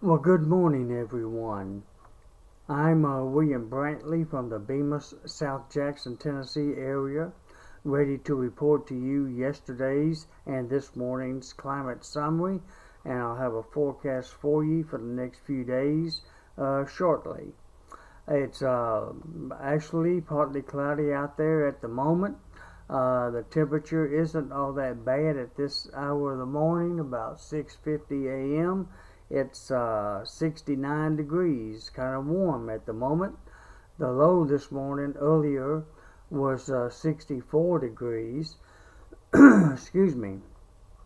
Well, good morning, everyone. I'm William Brantley from the Bemis, South Jackson, Tennessee area, ready to report to you yesterday's and this morning's climate summary, and I'll have a forecast for you for the next few days shortly. It's actually partly cloudy out there at the moment. The temperature isn't all that bad at this hour of the morning, about 6:50 a.m. It's 69 degrees, kind of warm at the moment. The low this morning earlier was 64 degrees. Excuse me.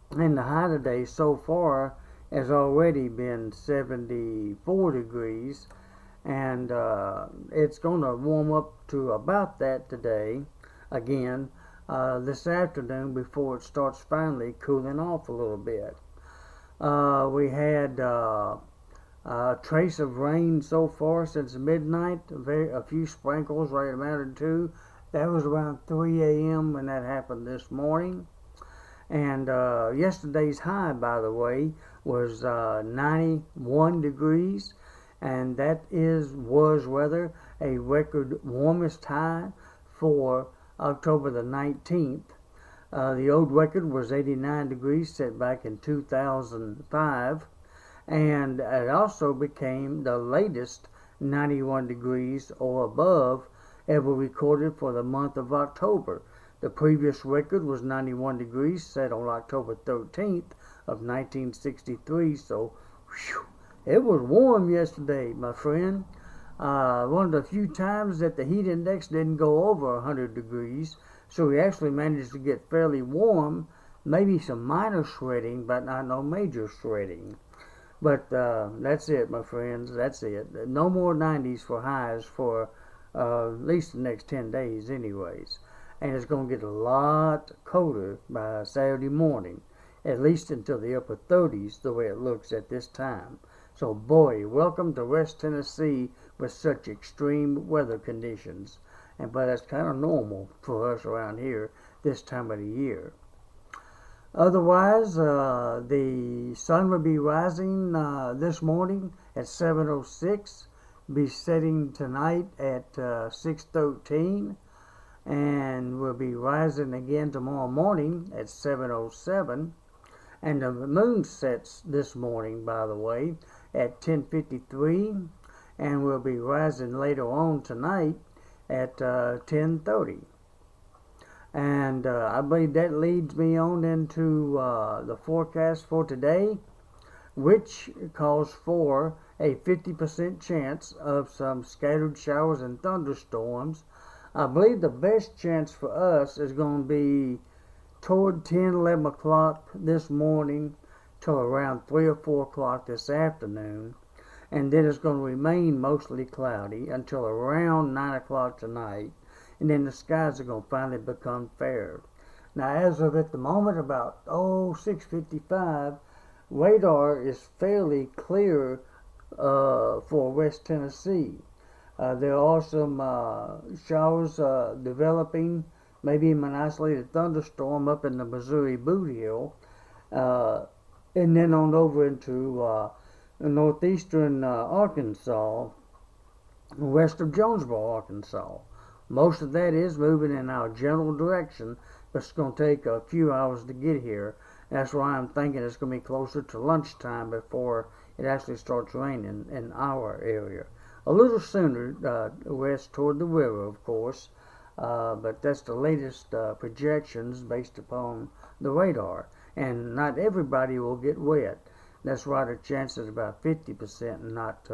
And the high today so far has already been 74 degrees, and it's going to warm up to about that today again this afternoon before it starts finally cooling off a little bit. We had a trace of rain so far since midnight, a few sprinkles right amounted to. That was around 3 a.m. when that happened this morning. And yesterday's high, by the way, was 91 degrees, and that was rather a record warmest high for October the 19th. The old record was 89 degrees, set back in 2005, and it also became the latest 91 degrees or above ever recorded for the month of October. The previous record was 91 degrees, set on October 13th of 1963, so whew, it was warm yesterday, my friend. One of the few times that the heat index didn't go over 100 degrees, so we actually managed to get fairly warm, maybe some minor sweating, but not no major sweating. But that's it, my friends, that's it. No more 90s for highs for at least the next 10 days anyways. And it's going to get a lot colder by Saturday morning, at least until the upper 30s, the way it looks at this time. So boy, welcome to West Tennessee with such extreme weather conditions. But that's kind of normal for us around here this time of the year. Otherwise, the sun will be rising this morning at 7:06, be setting tonight at 6:13, and will be rising again tomorrow morning at 7:07. And the moon sets this morning, by the way, at 10:53, and will be rising later on tonight at 10:30. And I believe that leads me on into the forecast for today, which calls for a 50% chance of some scattered showers and thunderstorms. I believe the best chance for us is going to be toward 10, 11 o'clock this morning till around 3 or 4 o'clock this afternoon. And then it's going to remain mostly cloudy until around 9 o'clock tonight. And then the skies are going to finally become fair. Now, as of at the moment, about 6:55, radar is fairly clear for West Tennessee. There are some showers developing, maybe even an isolated thunderstorm up in the Missouri Boot Hill, and then on over into northeastern Arkansas, west of Jonesboro, Arkansas. Most of that is moving in our general direction, but it's going to take a few hours to get here. That's why I'm thinking it's going to be closer to lunchtime before it actually starts raining in our area. A little sooner west toward the river, of course, but that's the latest projections based upon the radar. And not everybody will get wet. That's why the chance is about 50% and not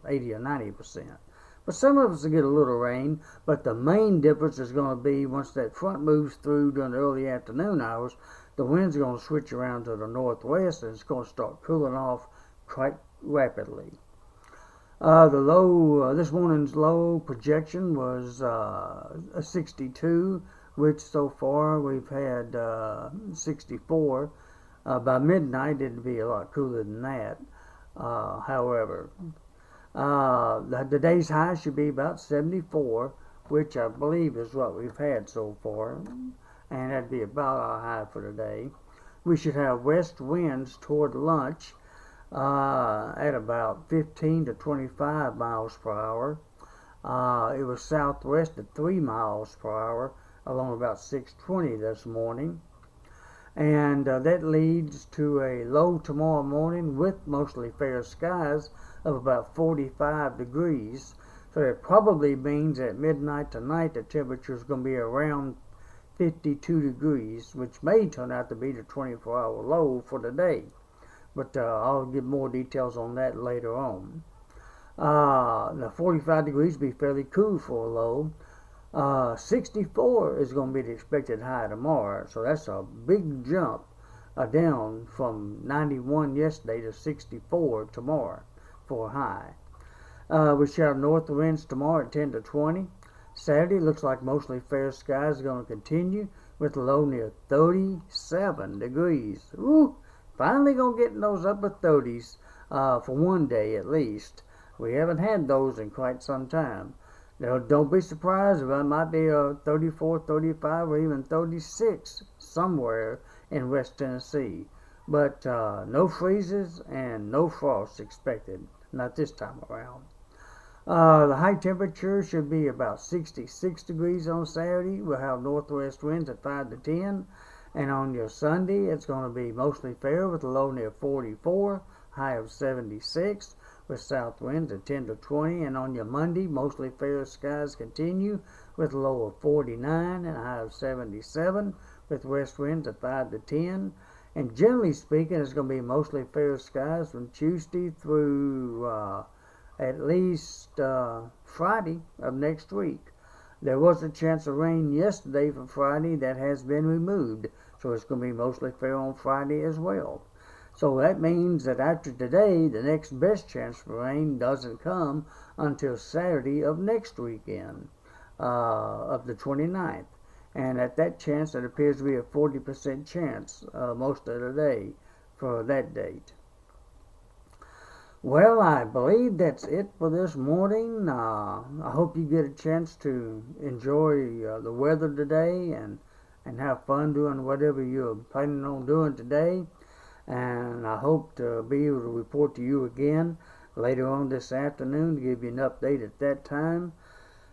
80 or 90%. But some of us will get a little rain, but the main difference is going to be once that front moves through during the early afternoon hours, the winds are going to switch around to the northwest and it's going to start cooling off quite rapidly. The low, this morning's low projection was a 62, which so far we've had 64. By midnight it'd be a lot cooler than that. However, the day's high should be about 74, which I believe is what we've had so far, and that'd be about our high for today. We should have west winds toward lunch, at about 15 to 25 miles per hour. It was southwest at 3 miles per hour along about 6:20 this morning. And that leads to a low tomorrow morning with mostly fair skies of about 45 degrees. So it probably means at midnight tonight the temperature is going to be around 52 degrees, which may turn out to be the 24-hour low for the day. But I'll give more details on that later on. The 45 degrees will be fairly cool for a low. 64 is going to be the expected high tomorrow, so that's a big jump down from 91 yesterday to 64 tomorrow for a high. We should have north winds tomorrow at 10 to 20. Saturday looks like mostly fair skies are going to continue with a low near 37 degrees. Ooh, finally going to get in those upper 30s for one day at least. We haven't had those in quite some time. Now, don't be surprised if it might be a 34, 35, or even 36 somewhere in West Tennessee. But no freezes and no frost expected, not this time around. The high temperature should be about 66 degrees on Saturday. We'll have northwest winds at 5 to 10. And on your Sunday, it's going to be mostly fair with a low near 44, high of 76. With south winds at 10 to 20, and on your Monday, mostly fair skies continue with a low of 49 and a high of 77, with west winds at 5 to 10. And generally speaking, it's going to be mostly fair skies from Tuesday through at least Friday of next week. There was a chance of rain yesterday for Friday that has been removed, so it's going to be mostly fair on Friday as well. So that means that after today, the next best chance for rain doesn't come until Saturday of next weekend, of the 29th. And at that chance, it appears to be a 40% chance most of the day for that date. Well, I believe that's it for this morning. I hope you get a chance to enjoy the weather today and have fun doing whatever you're planning on doing today. And I hope to be able to report to you again later on this afternoon to give you an update at that time.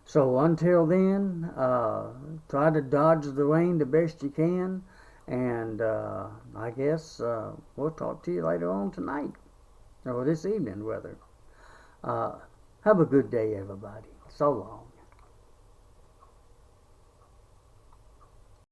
So until then, try to dodge the rain the best you can, and I guess we'll talk to you later on tonight, or this evening rather. Have a good day, everybody. So long.